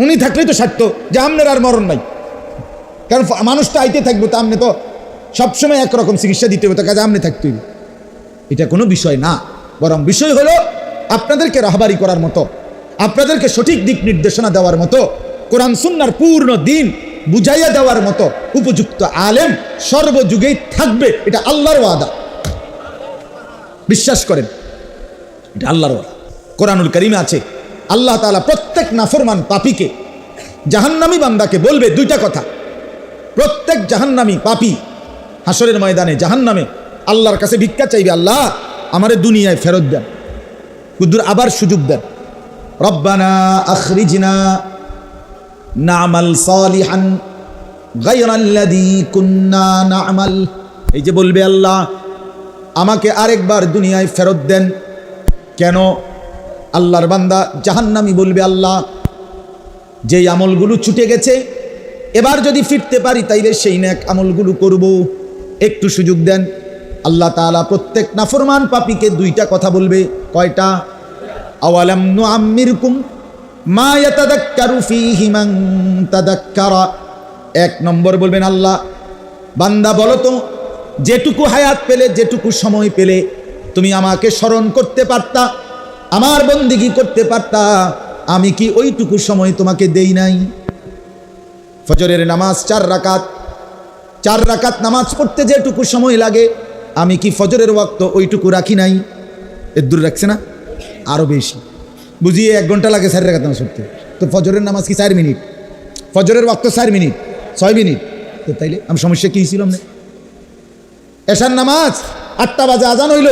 উনি থাকলেই তো সারত যে আমনের আর মরণ নাই, কারণ মানুষটা আইতে থাকবো, তা আমনে তো সবসময় একরকম চিকিৎসা দিতে হবে, তো কাজে আমনে থাকতে হইবে। এটা কোনো বিষয় না, বরং বিষয় হলো আপনাদেরকে রাহবারি করার মতো, আপনাদেরকে সঠিক দিক নির্দেশনা দেওয়ার মতো, কোরআন সুন্নাহর পূর্ণ দিন বুঝাইয়া দেওয়ার মতো উপযুক্ত আলেম সর্বযুগেই থাকবে। এটা আল্লাহর ওয়াদা, বিশ্বাস করেন, এটা আল্লাহর ওয়াদা। কোরআনুল কারীমে আছে আল্লাহ তাআলা প্রত্যেক নাফরমান পাপীকে, জাহান্নামী বান্দাকে বলবে দুইটা কথা। প্রত্যেক জাহান্নামী পাপী হাসরের ময়দানে জাহান্নামে আল্লাহর কাছে ভিক্ষা চাইবে, আল্লাহ আমারে দুনিয়ায় ফেরত দেন, কুদ্দুর আবার সুযোগ দেন। রব্বানা আখরিজনা না'মাল সালিহান গায়রাল্লাযী কুন্না না'মাল। এই যে বলবে আল্লাহ আমাকে আরেকবার দুনিয়ায় ফেরত দেন। কেন? আল্লাহর বান্দা জাহান্নামী বলবে, আল্লাহ যেই আমলগুলো ছুটে গেছে এবার যদি ফিরতে পারি তাইলে সেই নেক আমলগুলো করব, একটু সুযোগ দেন। আল্লাহ তাআলা প্রত্যেক নাফরমান পাপীকে দুইটা কথা বলবে। কয়টা? আওয়ালাম নুআম্মিরকুম মা ইয়াতাযাক্কারু ফীহি মান তাযাক্কারা। এক নম্বর বলবেন, আল্লাহ বান্দা বলো তো যেটুকু হায়াত পেলে, যেটুকু সময় পেলে তুমি আমাকে স্মরণ করতে পারতা, আমার বন্দিগি করতে পারতা, আমি কি ওইটুকু সময় তোমাকে দেই নাই? ফজরের নামাজ 4 রাকাত, 4 রাকাত নামাজ পড়তে যেটুকু সময় লাগে আমি কি ফজরের ওয়াক্ত ওইটুকু রাখি নাই? এর দূর রাখছে না, আরো বেশি। বুঝিয়ে 1 ঘন্টা লাগে 4 রাকাত নামাজ পড়তে, তো ফজরের নামাজ কি 4 মিনিট? ফজরের ওয়াক্ত 4 মিনিট, 6 মিনিট। তো তাইলে আমি সমস্যা কি ছিলাম না? এশার নামাজ 8টা বাজে আজান হইল,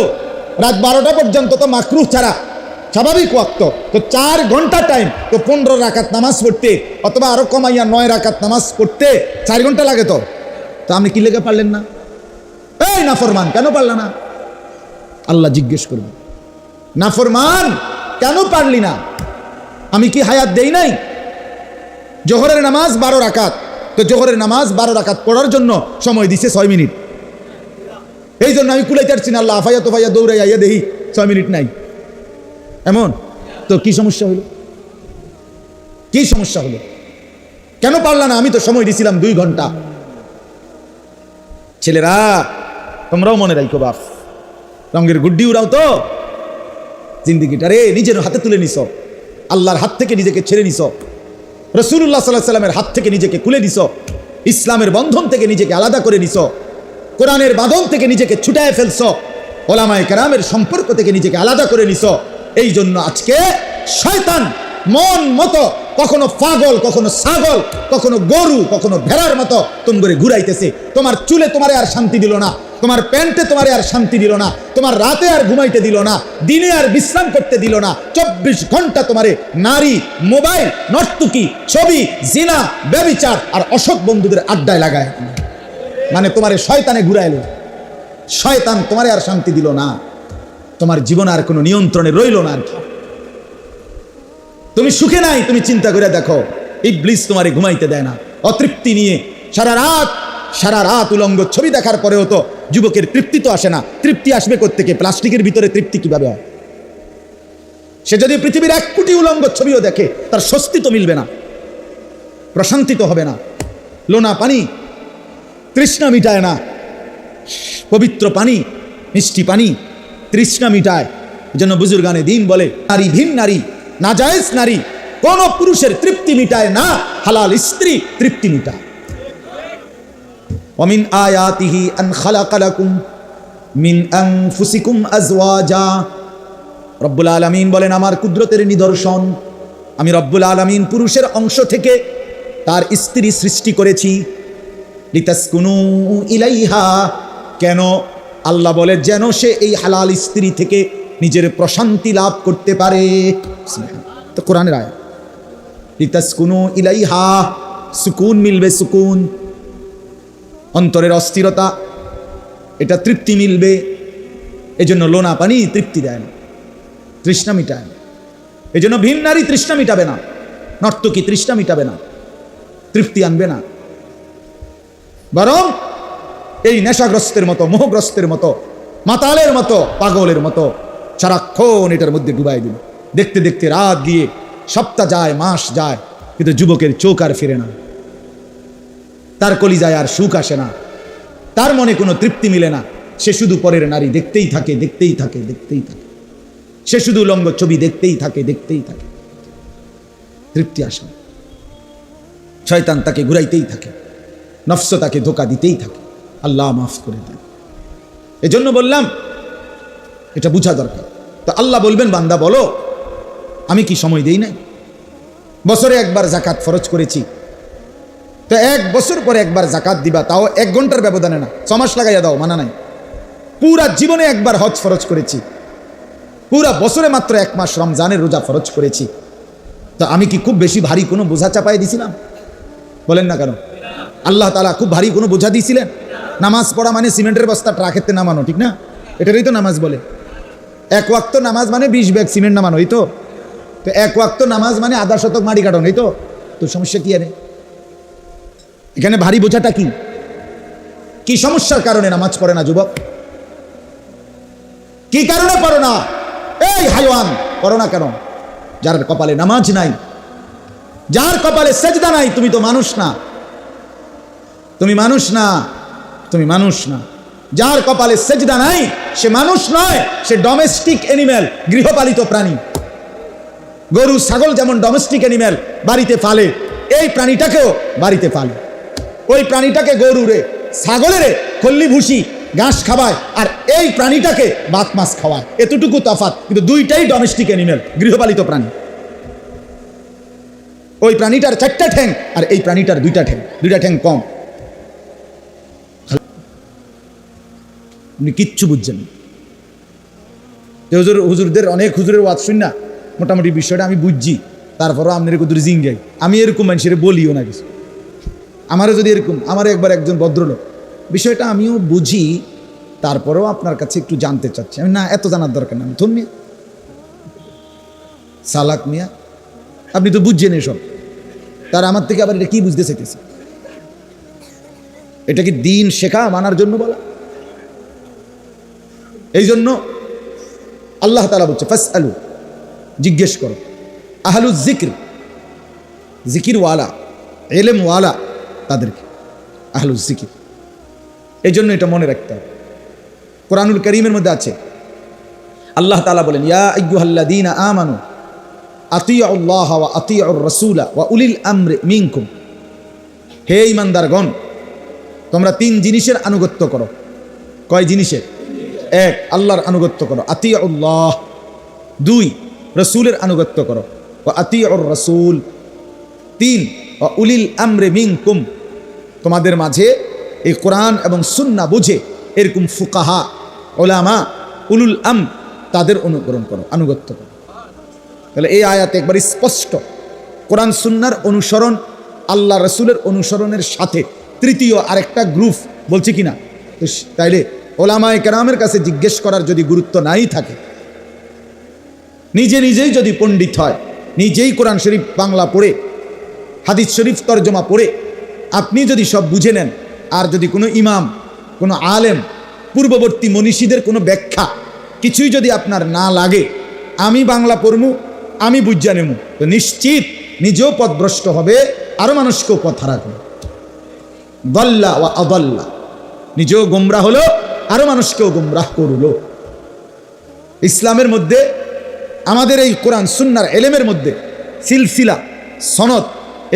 রাত 12টা পর্যন্ত তো মাকরুহ ছাড়া স্বাভাবিক ওয়াক্ত, তো 4 ঘন্টা টাইম, তো 15 রাকাত নামাজ পড়তে অথবা আরো কমাইয়া 9 রাকাত নামাজ পড়তে 4 ঘন্টা লাগে। তো আপনি কি লেগে পারলেন না? এই নাফরমান কেন পারল না? আল্লাহ জিজ্ঞেস করবে, নাফরমান কেন পারলি না? আমি কি হায়াত দেই নাই? জোহরের নামাজ 12 রাকাত, তো জোহরের নামাজ 12 রাকাত পড়ার জন্য সময় দিছে 6 মিনিট। এই জন্য আমি কুলাইতে পারছি না, আল্লাহ আফাইয়া তোফাইয়া দৌড়াইয়া ইয়া দেখি 6 মিনিট নাই। এমন তো কি সমস্যা হলো? কি সমস্যা হলো? কেন পারলা না? আমি তো সময় দিছিলাম 2 ঘন্টা। ছেলেরা তোমরাও মনে রাখো, বাপ রঙের গুড্ডি উড়াও তো, জিন্দিগিটা রে নিজের হাতে তুলে নিছ, আল্লাহর হাত থেকে নিজেকে ছেড়ে নিছ, রাসূলুল্লাহ সাল্লাল্লাহু আলাইহি সাল্লামের হাত থেকে নিজেকে খুলে নিছ, ইসলামের বন্ধন থেকে নিজেকে আলাদা করে নিছ, কোরআনের বাঁধন থেকে নিজেকে ছুটায় ফেলছ, ওলামায়ে কেরামের সম্পর্ক থেকে নিজেকে আলাদা করে নিছ। এই জন্য আজকে শয়তান মন মতো কখনো পাগল, কখনো ছাগল, কখনো গরু, কখনো ভেড়ার মতো তোমারে ঘুরাইতেছে। তোমার চুলে তোমারে আর শান্তি দিল না, তোমার প্যান্টে তোমারে আর শান্তি দিল না, তোমার রাতে আর ঘুমাইতে দিল না, দিনে আর বিশ্রাম করতে দিল না। 24 ঘন্টা তোমারে নারী, মোবাইল, নর্তকী, ছবি, জিনা, ব্যভিচার আর অসৎ বন্ধুদের আড্ডায় লাগায়, মানে তোমারে শয়তানে ঘুরাইলো। শয়তান তোমারে আর শান্তি দিল না, তোমার জীবন আর কোনো নিয়ন্ত্রণে রইল না। তুমি সুখে নাই, তুমি চিন্তা করে দেখো, ইবলিস তোমারে ঘুমাইতে দেয় না, অতৃপ্তি নিয়ে সারা রাত উলঙ্গ ছবি দেখার পরেও তো যুবকের তৃপ্তি তো আসে না। তৃপ্তি আসবে কোত্থেকে? প্লাস্টিকের ভিতরে তৃপ্তি কিভাবে হয়? সে যদি পৃথিবীর 1 কোটি উলঙ্গ ছবিও দেখে তার স্বস্তি তো মিলবে না, প্রশান্তি তো হবে না। লোনা পানি তৃষ্ণা মিটায় না, পবিত্র পানি, মিষ্টি পানি তৃষ্ণা মিটায়। এজন্য বুজুর্গানে দ্বীন বলে, নারী ভিন নারী, নাজায়েজ নারী কোন পুরুষের তৃপ্তি মিটায় না, হালাল স্ত্রী তৃপ্তি মিটায়। ওয়া মিন আয়াতিহি আন খালাকা লাকুম মিন আনফুসিকুম আজওয়াজা। রব্বুল আলামিন বলেন, আমার কুদরতের নিদর্শন, আমি রব্বুল আলামিন পুরুষের অংশ থেকে তার স্ত্রী সৃষ্টি করেছি। লিতাসকুনু ইলাইহা, কেন? আল্লাহ বলে যেন সে এই হালাল স্ত্রী থেকে নিজের প্রশান্তি লাভ করতে পারে। তো কোরআনের আয়াত, লিতাসকুনু ইলাইহা, সুকুন মিলবে, সুকুন, অন্তরের অস্থিরতা, এটা তৃপ্তি মিলবে। এজন্য লোনা পানি তৃপ্তি দেয় না, তৃষ্ণা মিটায় না। এজন্য ভিন নারী তৃষ্ণা মিটাবে না, নর্তকী তৃষ্ণা মিটাবে না, তৃপ্তি আনবে না, বরং এই নেশাগ্রস্তের মতো, মোহগ্রস্তের মতো, মাতালের মতো, পাগলের মতো সারাক্ষণ এটার মধ্যে ডুবাই দিল। দেখতে দেখতে রাত গিয়ে, সপ্তাহ যায়, মাস যায়, কিন্তু যুবকের চোখ আর ফিরে না, তার কলিজায় আর সুখ আসে না, তার মনে কোনো তৃপ্তি মিলে না। সে শুধু পরের নারী দেখতেই থাকে, দেখতেই থাকে, দেখতেই থাকে। সে শুধু উলঙ্গ ছবি দেখতেই থাকে, দেখতেই থাকে। তৃপ্তি আসে না। শয়তান তাকে ঘুরাইতেই থাকে, নফস তাকে ধোঁকা দিতেই থাকে। আল্লাহ মাফ করে দেন। এজন্য বললাম এটা বুঝা দরকার। তো আল্লাহ বলবেন, বান্দা বলো আমি কি সময় দেই নাই? বছরে একবার যাকাত ফরজ করেছি, তো 1 বছর পরে একবার যাকাত দিবা, তাও 1 ঘন্টার ব্যবধানে না, 6 মাস লাগাইয়া দাও, মানা নাই। পুরা জীবনে একবার হজ ফরজ করেছি, পুরা বছরে মাত্র 1 মাস রমজানের রোজা ফরজ করেছি, তো আমি কি খুব বেশি ভারী কোনো বোঝা চাপাই দিছিলাম? বলেন না কেন? আল্লাহ তাআলা খুব ভারী কোনো বোঝা দিয়েছিলেন? নামাজ পড়া মানে সিমেন্টের বস্তা ট্রাকেতে নামানো, ঠিক না? এটারই তো নামাজ বলে। 1 ওয়াক্ত নামাজ মানে 20 ব্যাগ সিমেন্ট নামানো, এই তো। 1 ওয়াক্ত নামাজ মানে আধা শতক মাটি কাটানো, এই তো। তো সমস্যা কি আরে? এখানে ভারী বোঝাটা কি? কি সমস্যার কারণে নামাজ পড়ে না যুবক? কি কারণে পড়ো না? এই হাইওয়ান, পড়ো না কেন? যার কপালে নামাজ নাই, যার কপালে সেজদা নাই, তুমি তো মানুষ না, তুমি মানুষ না, তুমি মানুষ না। যার কপালে সেজদা নাই সে মানুষ নয়, সে ডোমেস্টিক অ্যানিম্যাল, গৃহপালিত প্রাণী। গরু ছাগল যেমন ডোমেস্টিক অ্যানিম্যাল, বাড়িতে পালে, এই প্রাণীটাকেও বাড়িতে পালে। ওই প্রাণীটাকে গরুরে ছাগলেরে খল্লি ভুসি ঘাস খাওয়ায়, আর এই প্রাণীটাকে ভাত মাছ খাওয়ায়, এতটুকু তফাৎ, কিন্তু দুইটাই ডোমেস্টিক অ্যানিম্যাল, গৃহপালিত প্রাণী। ওই প্রাণীটার 4টা ঠ্যাং আর এই প্রাণীটার 2টা ঠ্যাং, 2টা ঠ্যাং কম। আপনি কিচ্ছু বুঝছেন না। হুজুরদের অনেক হুজুরের ওয়াজ শুন না, মোটামুটি বিষয়টা আমি বুঝছি, তারপরও আপনার কুদুর জিঙ্গাই। আমি এরকম মানুষের বলিও না কিছু। আমারও যদি এরকম, আমারও একবার একজন ভদ্রলোক, বিষয়টা আমিও বুঝি, তারপরেও আপনার কাছে একটু জানতে চাচ্ছি। আমি না, এত জানার দরকার না। আমি থন মিয়া, সালাক মিয়া, আপনি তো বুঝছেন এসব, তার আমার থেকে আবার এটা কি বুঝতে চাইতেছে? এটা কি দিন শেখা মানার জন্য বলা? এই জন্য আল্লাহ তাআলা বলছে, ফাসআলু, জিজ্ঞেস করো, আহলু জিক্র, জিকির ওয়ালা, ইলম ওয়ালা, তাদেরকে আহলু জিকির। এই জন্য এটা মনে রাখতে হবে। কোরআনুল কারীমের মধ্যে আছে, আল্লাহ তাআলা বলেন, ইয়া আইয়ুহাল্লাযীনা আমানু আতিউল্লাহ ওয়া আতিউর রাসূলা ওয়া উলিল আমরি মিনকুম। হে ঈমানদারগণ, তোমরা 3 জিনিসের আনুগত্য করো। কয় জিনিসের? 1, আল্লাহর আনুগত্য করো, আতিউল্লাহ। 2, রাসূলের আনুগত্য করো, ওয়া আতিউর রাসূল। 3, ওয়া উলিল আমরি মিনকুম। তোমাদের মাঝে এই কোরআন এবং সুন্নাহ বুঝে এরকম ফুকাহা, উলামা, উলুল আম, তাদের অনুকরণ করো, আনুগত্য করো। তাহলে এই আয়াতে একবার স্পষ্ট কোরআন সুন্নাহর অনুসরণ, আল্লাহ রাসূলের অনুসরণের সাথে তৃতীয় আরেকটা গ্রুপ বলছে কিনা? তাইলে ওলামায়ে কেরামের কাছে জিজ্ঞেস করার যদি গুরুত্ব নাই থাকে, নিজেই যদি পণ্ডিত হয়, নিজেই কোরআন শরীফ বাংলা পড়ে, হাদিস শরীফ তর্জমা পড়ে আপনি যদি সব বুঝে নেন, আর যদি কোনো ইমাম, কোনো আলেম, পূর্ববর্তী মনীষীদের কোনো ব্যাখ্যা কিছুই যদি আপনার না লাগে, আমি বাংলা পড়মু, আমি বুঝা নেমু, তো নিশ্চিত নিজেও পথভ্রষ্ট হবে, আরো মানুষকেও পথ হারা করবে। দল্লা ওয়া আদাল্লা, নিজেও গোমরাহ হলো, আরো মানুষকেও গোমরাহ করলো। ইসলামের মধ্যে, আমাদের এই কোরআন সুন্নাহর ইলমের মধ্যে সিলসিলা, সনদ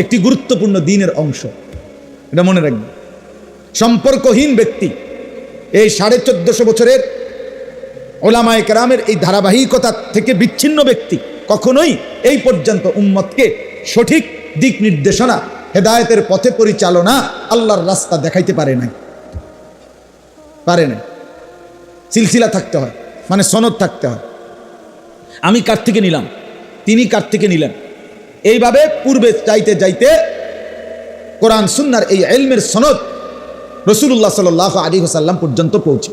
একটি গুরুত্বপূর্ণ দ্বীনের অংশ, এটা মনে রাখবেন। সম্পর্কহীন ব্যক্তি, এই 1450 বছরের ওলামায়ে কেরামের এই ধারাবাহিকতা থেকে বিচ্ছিন্ন ব্যক্তি কখনোই এই পর্যন্ত উম্মতকে সঠিক দিক নির্দেশনা, হেদায়েতের পথে পরিচালনা, আল্লাহর রাস্তা দেখাইতে পারে নাই, পারে নাই। সিলসিলা থাকতে হয়, মানে সনদ থাকতে হয়। আমি কার থেকে নিলাম, তিনি কার থেকে নিলেন, এইভাবে পূর্বে যাইতে যাইতে কোরআন সুন্নাহর এই ইলমের সনদ রাসূলুল্লাহ সাল্লাল্লাহু আলাইহি ওয়াসাল্লাম পর্যন্ত পৌঁছে।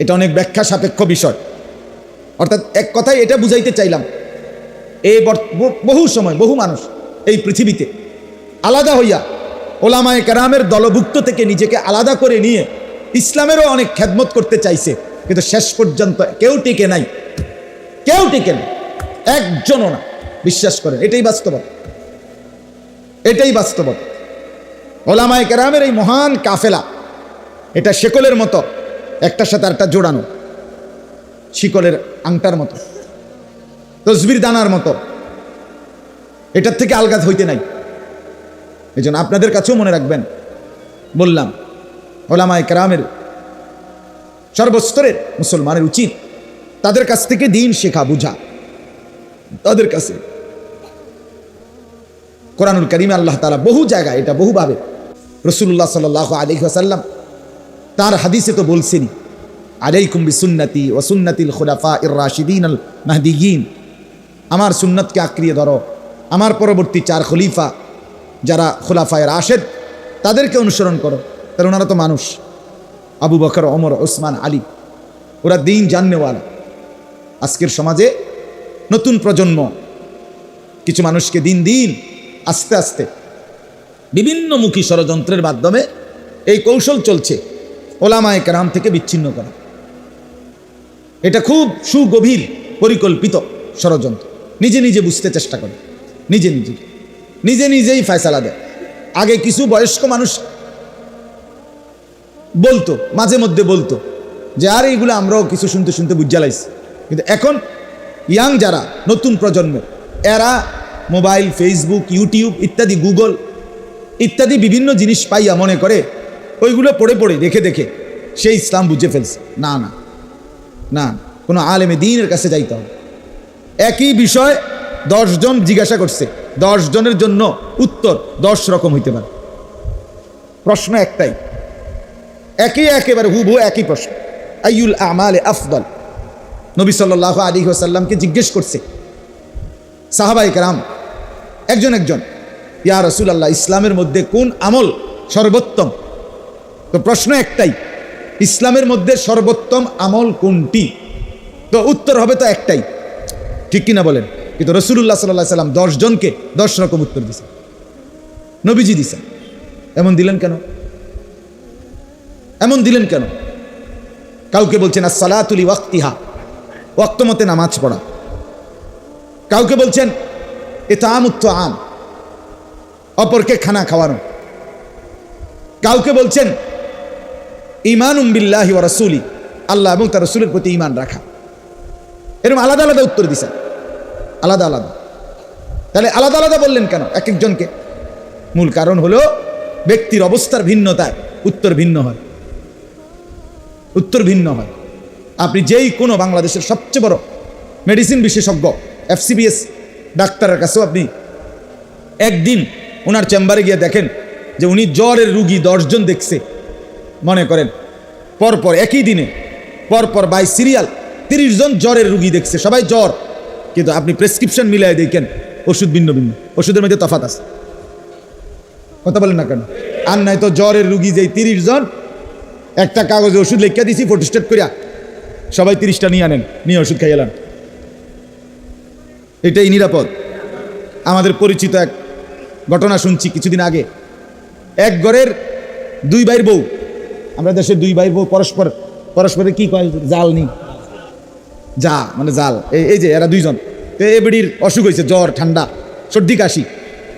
এটা অনেক ব্যাখ্যা সাপেক্ষ বিষয়। অর্থাৎ এক কথায় এটা বুঝাইতে চাইলাম, এই বহু সময় বহু মানুষ এই পৃথিবীতে আলাদা হইয়া ওলামায়ে কেরামের দলভুক্ত থেকে নিজেকে আলাদা করে নিয়ে ইসলামেরও অনেক খেদমত করতে চাইছে, কিন্তু শেষ পর্যন্ত কেউ টিকে নাই, কেউ টিকে নাই। একজনও না, বিশ্বাস করেন, এটাই বাস্তবতা, এটাই বাস্তবতা। ওলামায়ে কেরামের এই মহান কাফেলা, এটা শিকলের মতো, একটার সাথে আরেকটা জোড়ানো, শিকলের আংটার মতো, তসবির দানার মতো, এটার থেকে আলগা হইতে নাই। এই জন্য আপনাদের কাছেও মনে রাখবেন, বললাম ওলামায়ে কেরামের সর্বস্তরের মুসলমানের উচিত তাদের কাছ থেকে দিন শেখা, বুঝা। তাদের কাছে কোরআনুল কারীমে আল্লাহ তাআলা বহু জায়গায়, এটা বহুভাবে রাসূলুল্লাহ সাল্লাল্লাহু আলাইহি ওয়াসাল্লাম তার হাদিসে তো বলছেনই, আলাইকুম বিসুন্নতি ওয়া সুন্নাতিল খুলাফাইর রাশিদিন আল মাহদিয়িন, আমার সুন্নতকে আঁকড়িয়ে ধরো, আমার পরবর্তী 4 খলিফা যারা খুলাফায়ে রাশেদ তাদেরকে অনুসরণ করো। কারণ ওনারা তো মানুষ, আবু বকর, ওমর, ওসমান, আলী, ওরা দিন জাননেওয়ালা। আজকের সমাজে নতুন প্রজন্ম কিছু মানুষকে দিন দিন আস্তে আস্তে বিভিন্নমুখী ষড়যন্ত্রের মাধ্যমে এই কৌশল চলছে ওলামায়ে কেরাম থেকে বিচ্ছিন্ন করা। এটা খুব সুগভীর পরিকল্পিত ষড়যন্ত্র। নিজে নিজে বুঝতে চেষ্টা করে, নিজেই ফয়সালা দেয়। আগে কিছু বয়স্ক মানুষ বলতো, মাঝে মধ্যে বলতো যে আর এইগুলো আমরাও কিছু শুনতে শুনতে বুঝা লাইছি, কিন্তু এখন ইয়াং যারা নতুন প্রজন্মের, এরা মোবাইল, ফেসবুক, ইউটিউব ইত্যাদি, গুগল ইত্যাদি বিভিন্ন জিনিস পাইয়া মনে করে ওইগুলো পড়ে পড়ে দেখে দেখে সে ইসলাম বুঝে ফেলছে। না না না, কোনো আলেমে দ্বীনের কাছে যাইতে হবে। একই বিষয় 10 জন জিজ্ঞাসা করছে, 10 জনের জন্য উত্তর 10 রকম হইতে পারে। প্রশ্ন একটাই, একেবারে হুবহু একই প্রশ্ন, আইয়ুল আমালে আফদল। নবী সাল্লাল্লাহু আলাইহি ওয়াসাল্লামকে জিজ্ঞেস করছে সাহাবায়ে কেরাম একজন, ইয়া রাসূলুল্লাহ, ইসলামের মধ্যে কোন আমল সর্বোত্তম? তো প্রশ্ন একটাই, ইসলামের মধ্যে সর্বোত্তম আমল কোনটি? তো উত্তর হবে তো একটাই, ঠিক কিনা বলেন? কিন্তু রাসূলুল্লাহ সাল্লাল্লাহু আলাইহি ওয়াসাল্লাম 10 জনকে 10 রকম উত্তর দিয়েছেন, নবীজি দিয়েছেন। এমন দিলেন কেন? কাউকে বলছেন as-সালাতু লি ওয়াক্তিহা, ওয়াক্ত মতে নামাজ পড়া। কাউকে বলছেন ইতআমুত তাআম, অপরকে খানা খাওয়ানো। কাউকে বলছেন ঈমানুম বিল্লাহি ওয়া রাসূলি, আল্লাহ এবং তার রাসূলের প্রতি ঈমান রাখা। এরকম আলাদা আলাদা উত্তর দিয়েছেন, আলাদা আলাদা। তাহলে আলাদা আলাদা বললেন কেন এক একজনকে? মূল কারণ হলো ব্যক্তির অবস্থার ভিন্নতায় উত্তর ভিন্ন হয়। আপনি যেই কোনো বাংলাদেশের সবচেয়ে বড় মেডিসিন বিশেষজ্ঞ FCBS ডাক্তারের কাছেও আপনি একদিন ওনার চেম্বারে গিয়ে দেখেন যে উনি জ্বরের রুগী 10 জন দেখছে, মনে করেন পরপর একই দিনে পরপর বাই সিরিয়াল 30 জন জ্বরের রুগী দেখছে, সবাই জ্বর, কিন্তু আপনি প্রেসক্রিপশন মিলাই দেখেন ওষুধ ভিন্ন, ওষুধের মধ্যে তফাৎ আছে। কথা বলেন না কেন? আর নাই তো জ্বরের রুগী যেই 30 জন, একটা কাগজে ওষুধ লিখে দিছি ফটোস্টেট করিয়া, সবাই 30টা নিয়ে আনেন, নিয়ে ওষুধ খাই এলাম। এটাই নিরাপদ? আমাদের পরিচিত এক ঘটনা শুনছি কিছুদিন আগে, এক ঘরের 2 ভাইয়ের বউ, আমরা দেশের 2 ভাইয়ের বউ পরস্পরের কি কয়, জাল নি, যা মানে জাল, এই যে এরা 2 জন, তো এবিডির অসুখ হয়েছে, জ্বর, ঠান্ডা, সর্দি, কাশি,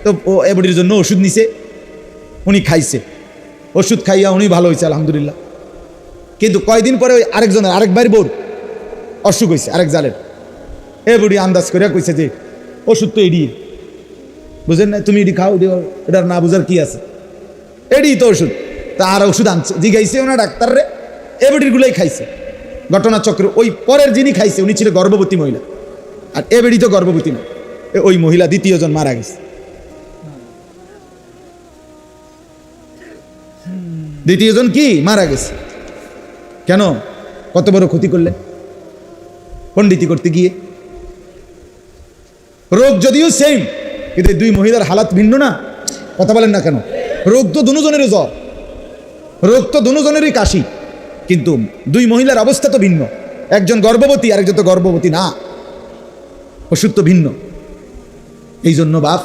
তো ও এবিডির জন্য ওষুধ নিছে, উনি খাইছে, ওষুধ খাইয়া উনি ভালো হয়েছে আলহামদুলিল্লাহ। কিন্তু কয়দিন পরে ওই আরেক ভাইয়ের বউর অসুখ হয়েছে, আরেক জালের। এবিডি আন্দাজ করে কইছে যে ওষুধ তো এড়িয়ে, বুঝেন না, তুমি এটি খাও, এটার না বুঝার কি আছে, এডি তো ওষুধ। তা আর ওষুধ আনছে, জিগাইছে ওনা ডাক্তার রে, এবিডির গুলোই খাইছে। ঘটনা চক্র, ওই পরের যিনি খাইছে উনি ছিল গর্ভবতী মহিলা, আর এবিডি তো গর্ভবতী না, ওই মহিলা 2য় জন মারা গেছে। 2য় জন কি মারা গেছে কেন? কত বড় ক্ষতি করলেন পণ্ডিতি করতে গিয়ে। রোগ যদিও সেম, কিন্তু 2 মহিলার হালাত ভিন্ন না। কথা বলেন না কেন? রোগ তো দুজনেরই জ্বর, রোগ তো দুজনেরই কাশি, কিন্তু 2 মহিলার অবস্থা তো ভিন্ন। একজন গর্ভবতী, আরেকজন তো গর্ভবতী না, ওষুধ তো ভিন্ন। এই জন্য বাপ,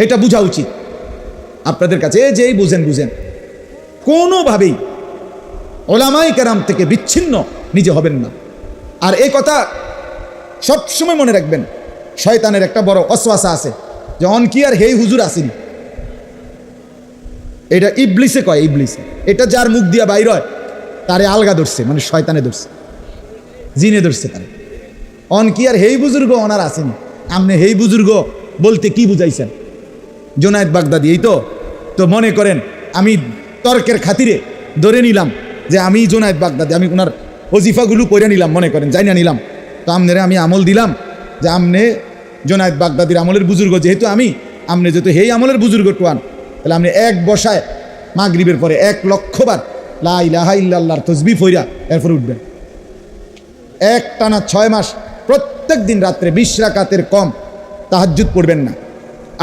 এটা বোঝা উচিত আপনাদের কাছে, যেই বুঝেন কোনোভাবেই ওলামায়ে কেরাম থেকে বিচ্ছিন্ন নিজে হবেন না। আর এই কথা সবসময় মনে রাখবেন, শয়তানের একটা বড় ওয়াসওয়াসা আছে যে অনকি আর হেই হুজুর আসেনি। এটা ইবলিসে কয়, ইবলিসে। এটা যার মুখ দিয়া বাইর হয় তারে আলগা ধরছে, মানে শয়তানে ধরছে, জিনে ধরছে তারে। অনকি আর হেই বুজুর্গ ওনার আসেনি। আপনি হেই বুজুর্গ বলতে কি বুঝাইছেন? জুনায়েদ বাগদাদি, এই তো। তো মনে করেন আমি তর্কের খাতিরে ধরে নিলাম যে আমি জুনায়েদ বাগদাদি, আমি ওনার ওজিফাগুলো পড়ে নিলাম, মনে করেন যাই না নিলাম। তো আমনেরে আমি আমল দিলাম যে আমনে জুনায়েদ বাগদাদির আমলের বুজুর্গ, যেহেতু আমি, আমনে যেহেতু হেই আমলের বুজুর্গ টুয়ান, তাহলে আপনি এক বসায় মাগরিবের পরে 1,00,000 বার লা ইলাহা ইল্লাল্লাহর তাসবিহ পড়া এরপর উঠবেন। এক টানা 6 মাস প্রত্যেক দিন রাত্রে 20 রাকাতের কম তাহাজ্জুদ পড়বেন না।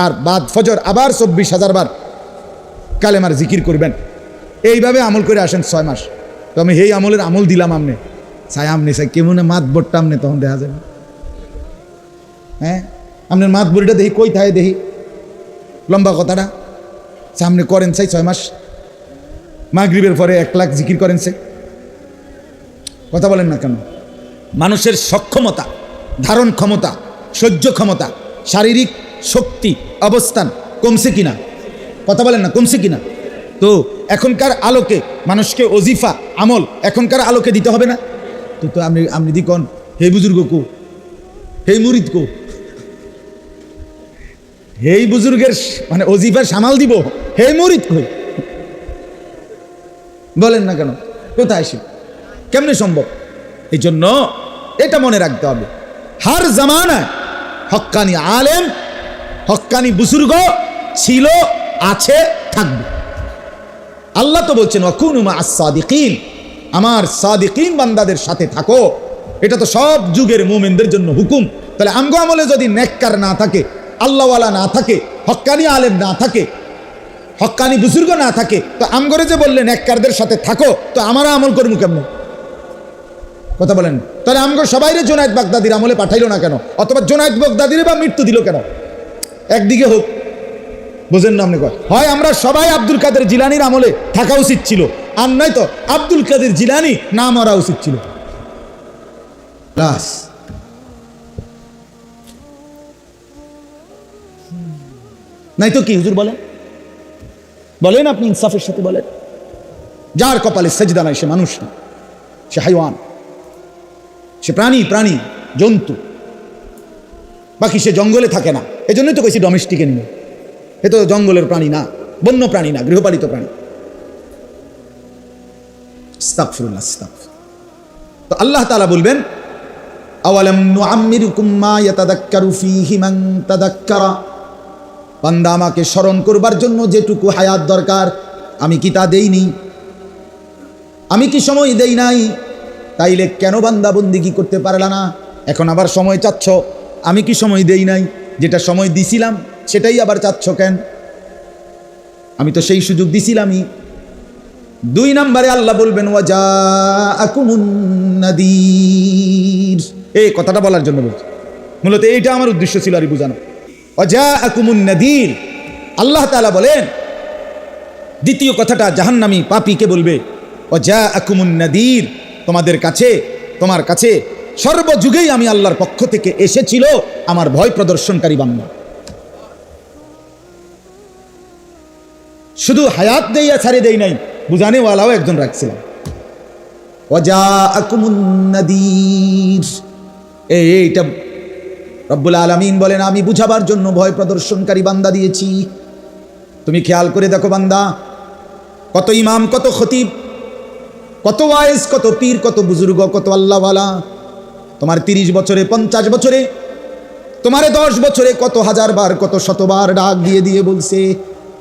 আর বাদ ফজর আবার 24,000 বার কালেমার জিকির করবেন। এইভাবে আমল করে আসেন 6 মাস। তো আমি এই আমলের আমল দিলাম, আমনে চাই আমনে চাই কেমন মাত বটটা আমনে তখন দেখা যাবে। হ্যাঁ, আপনার মাত বড়িটা দেখি কই থাকে, দেখি লম্বা কথাটা সামনে করেন চাই 6 মাস। মাগরিবের পরে 1,00,000 জিকির করেন সে, কথা বলেন না কেন? মানুষের সক্ষমতা, ধারণ ক্ষমতা, সহ্য ক্ষমতা, শারীরিক শক্তি, অবস্থান কমছে কিনা? কথা বলেন না, কমছে কিনা? তো এখনকার আলোকে মানুষকে ওজিফা আমল এখনকার আলোকে দিতে হবে না? তো তো আপনি দিকন হে বুজুর্গ কো, হে মুরিদ কো, হেই বুজুর্গের মানে ওজিফার সামাল দিব, হে মুরিদ কই? বলেন না কেন? কোথায় আসি? কেমনে সম্ভব? এই জন্য এটা মনে রাখতে হবে, হার জামানায় হক্কানি আলেম, হক্কানি বুজুর্গ ছিল, আছে, থাকবে। আল্লাহ তো বলছেন ওয়াকুনু মা'আস সাদিকিন, আমার সাদিকিন বান্দাদের সাথে থাকো। এটা তো সব যুগের মুমিনদের জন্য হুকুম। তাহলে আমগো আমলে যদি নেককার না থাকে, আল্লাহওয়ালা না থাকে, হক্কানি আলেম না থাকে, হক্কানি বুজুর্গ না থাকে, তো আমগরে যে বললেন নেককারদের সাথে থাকো, তো আমরা আমল করবো কেমন? কথা বলেন। তাহলে আমগো সবাইরে জুনায়েদ বাগদাদির আমলে পাঠাইলো না কেন? অথবা জুনায়েদ বাগদাদির বা মৃত্যু দিল কেন? একদিকে হোক, বুঝেন না আপনি? হয় আমরা সবাই আব্দুল কাদের জিলানির আমলে থাকা উচিত ছিল, আর নয় তো আব্দুল কাদের জিলানি না মরা উচিত ছিল। নাই তো কি হুজুর বলেন? বলেন আপনি ইনসাফের সাথে বলেন। যার কপালে সেজদা নাই সে মানুষ না, সে হাইওয়ান, সে প্রাণী জন্তু, বাকি সে জঙ্গলে থাকে না। এজন্যই তো কইছি ডোমেস্টিক এনিমেল। এ তো জঙ্গলের প্রাণী না, বন্য প্রাণী না, গৃহপালিত প্রাণী। আস্তাগফিরুল্লাহ, আস্তাগফিরুল্লাহ। তো আল্লাহ তাআলা বলবেন আওয়ালাম নুআম্মিরুকুম মা ইয়াতাযাক্কারু ফীহি মান তাযাক্কারা, বান্দা আমাকে স্মরণ করবার জন্য যেটুকু হায়াত দরকার আমি কি তা দেইনি? আমি কি সময় দেই নাই? তাইলে কেন বান্দা বন্দিগি করতে পারলা না? এখন আবার সময় চাচ্ছ। আমি কি সময় দেই নাই? যেটা সময় দিছিলাম সেটাই আবার চাচ্ছ কেন? আমি তো সেই সুযোগ দিছিলামই। 2 নম্বরে আল্লাহ বলবেন ওয়াজাআকুমুন নাদির। এই কথাটা বলার জন্য বলছি, মূলত এইটা আমার উদ্দেশ্য ছিল আর বুঝানো। ওয়াজাআকুমুন নাদির, আল্লাহ তাআলা বলেন দ্বিতীয় কথাটা জাহান্নামী পাপীকে বলবে ওয়াজাআকুমুন নাদির, তোমাদের কাছে, তোমার কাছে সর্বযুগেই আমি আল্লাহর পক্ষ থেকে এসেছিল আমার ভয় প্রদর্শনকারী বান্দা। শুধু হায়াত দেইয়া ছাড়ে দেই নাই, বুঝানেওয়ালাও একজন রাখছিলাম। ওয়াজাআকুমুন নাদির, এইটা রব্বুল আলামিন বলেন আমি বুঝাবার জন্য ভয় প্রদর্শনকারী বান্দা দিয়েছি। তুমি খেয়াল করে দেখো বান্দা, কত ইমাম, কত খতিব, কত ওয়াইজ, কত পীর, কত বুজুর্গ, কত আল্লাহওয়ালা তোমার 30 বছরে, 50 বছরে, তোমারে 10 বছরে কত হাজার বার, কত শতবার ডাক দিয়ে দিয়ে বলছে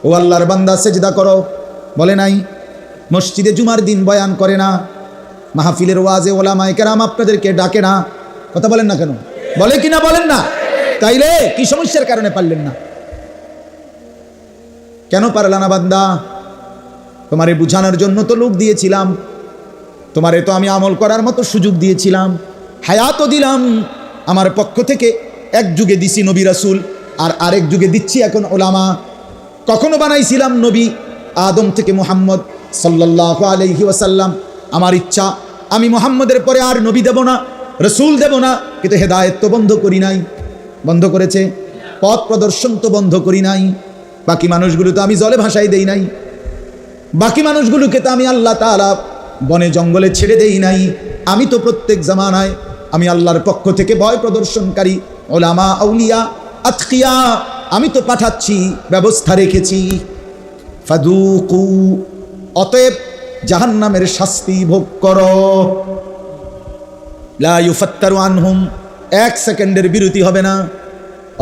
ও আল্লাহর বান্দা সেজদা করো, বলে নাই? মসজিদে জুমার দিন বয়ান করে না? মাহফিলের ওয়াজে ওলামায়ে কেরাম আপনাদেরকে ডাকে না? কথা বলেন না কেন? বলে কিনা বলেন না? তাইলে কি সমস্যার কারণে পারলেন না? কেন পারলা না বান্দা? তোমারে বুঝানোর জন্য তো লোক দিয়েছিলাম, তোমারে তো আমি আমল করার মতো সুযোগ দিয়েছিলাম, হায়াতও দিলাম আমার পক্ষ থেকে। এক যুগে দিছি নবী রাসূল, আর আরেক যুগে দিচ্ছি এখন ওলামা। কখনো বানাইছিলাম নবী আদম থেকে মুহাম্মদ সাল্লাল্লাহু আলাইহি ওয়াসাল্লাম। আমার ইচ্ছা আমি মুহাম্মদের পরে আর নবী দেব না, রসুল দেব না, কিন্তু হেদায়েত তো বন্ধ করি নাই। বন্ধ করেছে? পথ প্রদর্শন তো বন্ধ করি নাই। বাকি মানুষগুলো তো আমি জলে ভাসাই দেই নাই, বাকি মানুষগুলোকে তো আমি আল্লাহ তাআলা বনে জঙ্গলে ছেড়ে দেই নাই। আমি তো প্রত্যেক জামানায় আমি আল্লাহর পক্ষ থেকে ভয় প্রদর্শনকারী ওলামা, আউলিয়া, আতকিয়া আমি তো পাঠাচ্ছি, ব্যবস্থা রেখেছি। ফাদুকু, অতএব জাহান্নামের শাস্তি ভোগ করো। লা ইউফাত্তারু আনহুম, এক সেকেন্ডের বিরতি হবে না।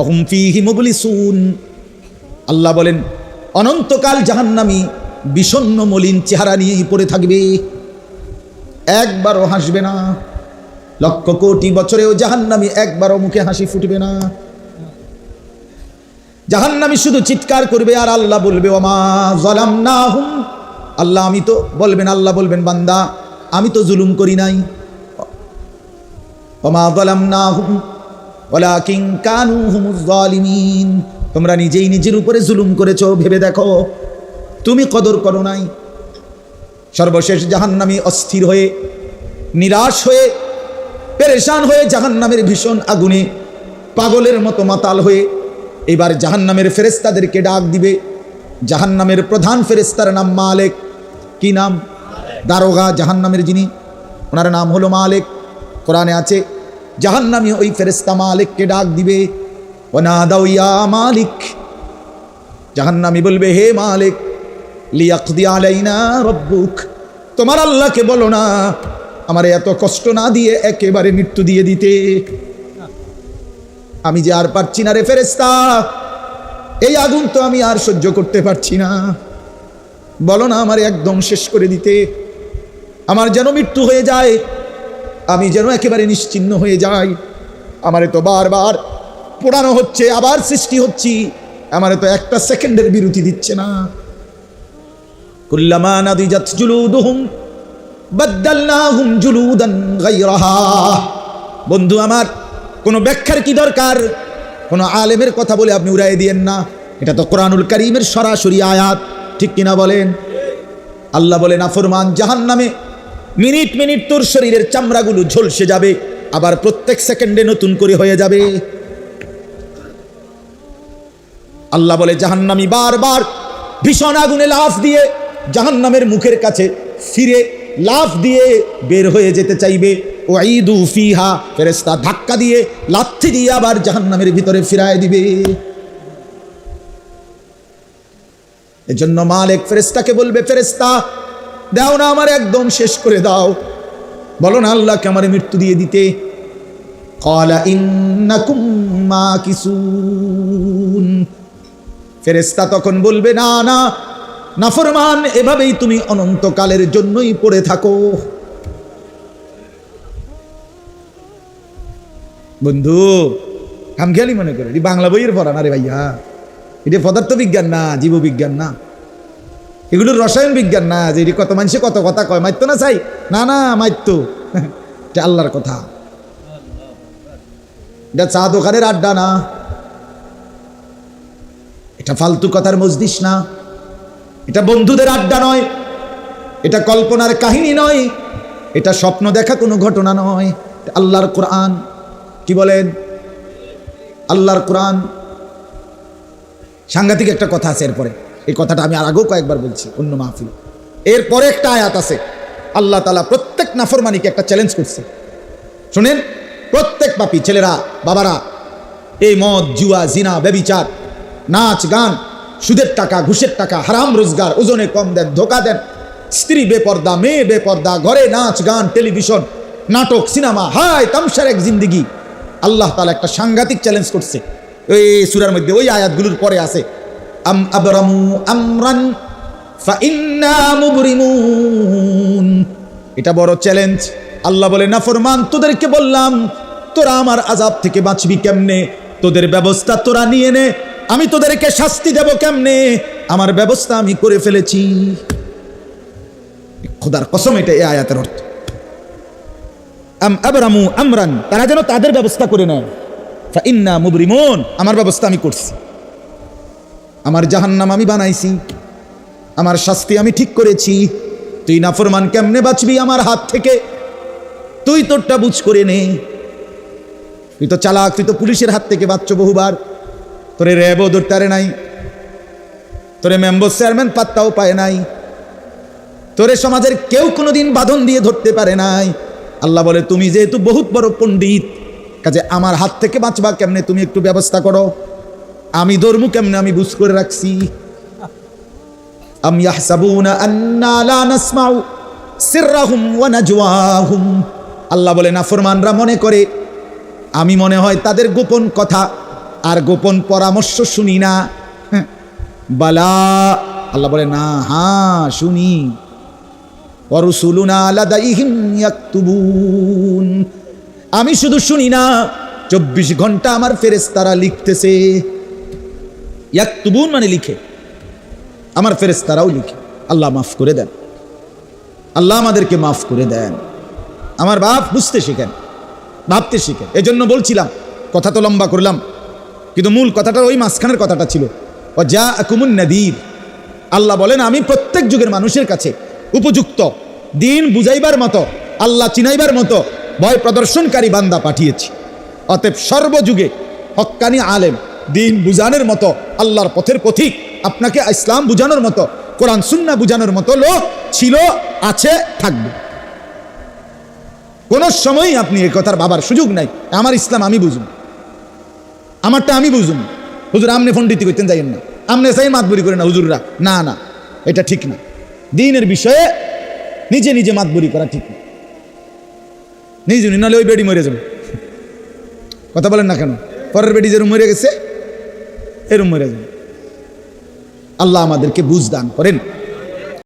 অহুম ফীহি মুবলিসুন, আল্লাহ বলেন অনন্তকাল জাহান্নামী বিষণ্ণ মলিন চেহারা নিয়েই পড়ে থাকবে, একবারও হাসবে না। লক্ষ কোটি বছরেও জাহান্নামী একবারও মুখে হাসি ফুটবে না। জাহান্নামী শুধু চিৎকার করবে আর আল্লাহ বলবে ওমা যালামনাহুম, আল্লাহ আমি তো বলবেন, আল্লাহ বলবেন বান্দা আমি তো জুলুম করি নাই। ওমা যালামনাহুম ওয়ালাকিন কানু হুমুজ জালিমিন, তোমরা নিজেই নিজের উপরে জুলুম করেছো, ভেবে দেখো, তুমি কদর করো নাই। সর্বশেষ জাহান্নামী অস্থির হয়ে, নিরাশ হয়ে, পেরেশান হয়ে জাহান্নামের ভীষণ আগুনে পাগলের মতো মাতাল হয়ে এবার জাহান্নামের ফেরেশতাদেরকে ডাক দিবে। জাহান্নামের প্রধান ফেরেশতার নাম মালিক। কি নাম? দারোগা জাহান্নামের যিনি, ওনার নাম হলো মালিক। কোরআনে আছে জাহান্নামী ওই ফেরেশতা মালিককে ডাক দিবে, ওয়ানাদাউ ইয়া মালিক, জাহান্নামী বলবে হে মালিক, লিয়াকদি আলাইনা রব্বুক, তোমার আল্লাহকে বলো না আমারে এত কষ্ট না দিয়ে একেবারে মৃত্যু দিয়ে দিতে। আমি যে আর পারছি না রে ফেরেশতা, এই আগুন তো আমি আর সহ্য করতে পারছি না, বলো না আমারে একদম শেষ করে দিতে, আমার যেন মৃত্যু হয়ে যায়, আমি যেন একেবারে নিশ্চিহ্ন হয়ে যাই। আমারে তো বারবার পোড়ানো হচ্ছে, আবার সৃষ্টি হচ্ছি, আমারে তো একটা সেকেন্ডের বিরতি দিচ্ছে না। কুল্লামা নাদিজাত জুলুদুহুম বাদদালনাহুম জুলুদান গায়রাহা। বন্ধু আমার, কোনো ব্যাখ্যার কি দরকার? কোনো আলেমের কথা বলে আপনি উড়াই দিয়েন না, এটা তো কোরআনুল কারীমের সরাসরি আয়াত, ঠিক কিনা বলেন? আল্লাহ বলেন নাফরমান জাহান্নামে মিনিট মিনিট তোর শরীরের চামড়াগুলো ঝলসে যাবে, আবার প্রত্যেক সেকেন্ডে নতুন করে হয়ে যাবে। আল্লাহ বলে জাহান্নামী বারবার ভীষণ আগুনে লাফ দিয়ে জাহান্নামের মুখের কাছে ফিরে লাফ দিয়ে বের হয়ে যেতে চাইবে। ওয়াইদু ফিহা, ফেরেশতা ধাক্কা দিয়ে লাথি দিয়ে আবার জাহান্নামের ভিতরে ফিরায় দিবে। এজন্য মালিক ফেরেশতাকে বলবে, ফেরেশতা দাও না আমার একদম শেষ করে দাও, বলো না আল্লাহকে আমার মৃত্যু দিয়ে দিতে। ক্বালা ইন্নাকুম মাকিসুন, ফেরেশতা তখন বলবে না না নাফরমান, এভাবেই তুমি অনন্তকালের জন্যই পড়ে থাকো। বন্ধু খামখেয়ালি মনে করে বাংলা বইয়ের পড়া না রে ভাইয়া, এটা পদার্থ বিজ্ঞান না, জীববিজ্ঞান না, এগুলোর রসায়ন বিজ্ঞান না যে কত মানুষে কত কথা কয়, মাইতো না চাই না, না মাইতো, এটা আল্লাহর কথা। এটা চা দোকানের আড্ডা না, এটা ফালতু কথার মজলিস না, এটা বন্ধুদের আড্ডা নয়, এটা কল্পনার কাহিনী নয়, এটা স্বপ্ন দেখা কোনো ঘটনা নয়, আল্লাহর কোরআন। কি বলেন? আল্লাহর কোরআন। সাংঘাতিক একটা কথা আছে এরপরে, এই কথাটা আমি আর আগেও কয়েকবার বলছি অন্য মাহফিল। এরপরে একটা আয়াত আছে, আল্লাহ তাআলা প্রত্যেক নাফরমানিকে একটা চ্যালেঞ্জ করছে। শুনেন, প্রত্যেক পাপী ছেলেরা, বাবারা, এই মদ, জুয়া, জিনা, ব্যভিচার, নাচ গান, সুদের টাকা, ঘুষের টাকা, হারাম রোজগার, ওজনে কম দেন, ধোকা দেন, স্ত্রী বেপর্দা, মেয়ে বেপর্দা, ঘরে নাচ গান, টেলিভিশন, নাটক, সিনেমা, হায় তামসার এক জিন্দিগি। আল্লাহ তাআলা একটা সাংঘাতিক চ্যালেঞ্জ করছে ওই সূরার মধ্যে, ওই আয়াতগুলোর পরে আছে আম আবরামু আমরান ফাইন্না মুবরিমুন। এটা বড় চ্যালেঞ্জ। আল্লাহ বলে নাফরমান তোদেরকে বললাম তোরা আমার আযাব থেকে বাঁচবি কেমনে, তোদের ব্যবস্থা তোরা নিয়ে নে, আমি তোদেরকে শাস্তি দেব কেমনে, আমার ব্যবস্থা আমি করে ফেলেছি। খোদার কসম, এটা এই আয়াতের অর্থ। আম আবরামু আমরান, তারা যেন তাদের ব্যবস্থা করে নেয়, ফাইন্না মুবরিমুন, আমার ব্যবস্থা আমি করছি, আমার জাহান্নাম আমি বানাইছি, আমার শাস্তি আমি ঠিক করেছি। তুই নাফরমান কেমনে বাঁচবি আমার হাত থেকে? তুই তোরটা বুঝ করে নে। তুই তো চালাক, তুই তো পুলিশের হাত থেকে বাঁচছ বহুবার, তোরে র্যাবও ধরতে নাই, তোরে মেম্বার চেয়ারম্যান পাত্তাও পায় নাই, তোরে সমাজের কেউ কোনোদিন বাঁধন দিয়ে ধরতে পারে নাই। আল্লাহ বলে তুমি যেহেতু বহুত বড় পণ্ডিত, কাজে আমার হাত থেকে বাঁচবা কেমনে তুমি একটু ব্যবস্থা করো, আমি ধর্ম কেমনে আমি বুঝ করে রাখছি। আম ইয়াহসাবুনা আন্না লা নাসমাউ সিররাহুম ওয়া নাজওয়াহুম, আল্লাহ বলে নাফরমানরা মনে করে আমি মনে হয় তাদের গোপন কথা আর গোপন পরামর্শ শুনি না। বালা, আল্লাহ বলে না, হ্যাঁ শুনি। ওয়া রুসুলুনা লাদাইহিম ইয়াকতুবুন, আমি শুধু শুনি না, 24 ঘন্টা আমার ফেরেশতারা লিখতেছে। ইয়াকতুবুন মানে লিখে, আমার ফেরেশতারাও লিখে। আল্লাহ মাফ করে দেন, আল্লাহ আমাদেরকে মাফ করে দেন। আমার বাপ বুঝতে শিখেন, ভাবতে শিখেন। এজন্য বলছিলাম, কথা তো লম্বা করলাম, কিন্তু মূল কথাটা ওই মাঝখানের কথাটা ছিল, ও যা আকুমুন নাদির। আল্লাহ বলেন আমি প্রত্যেক যুগের মানুষের কাছে উপযুক্ত দিন বুঝাইবার মতো, আল্লাহ চিনাইবার মতো ভয় প্রদর্শনকারী বান্দা পাঠিয়েছি। অতএব সর্বযুগে হক্কানি আলেম, দিন বুঝানোর মতো, আল্লাহর পথের পথিক, আপনাকে ইসলাম বুঝানোর মতো, কোরআন সুন্নাহ বুঝানোর মতো লোক ছিল, আছে, থাকবে। কোন সময় আপনি এই কথার ভাবার সুযোগ নাই আমার ইসলাম আমি বুঝুন, আমারটা আমি বুঝুন। হুজুর আমনে পণ্ডিতি করতেন যাইয়েন না, আমনে চাই মাতবরি করে না হুজুররা, না না, এটা ঠিক না। দিনের বিষয়ে নিজে নিজে মাতবরি করা ঠিক না। নিজে নাহলে ওই বেডি মরে যাবে। কথা বলেন না কেন? পরের বেডি যেরকম মরে গেছে এরকম মরে যাবে। আল্লাহ আমাদেরকে বুঝ দান করেন।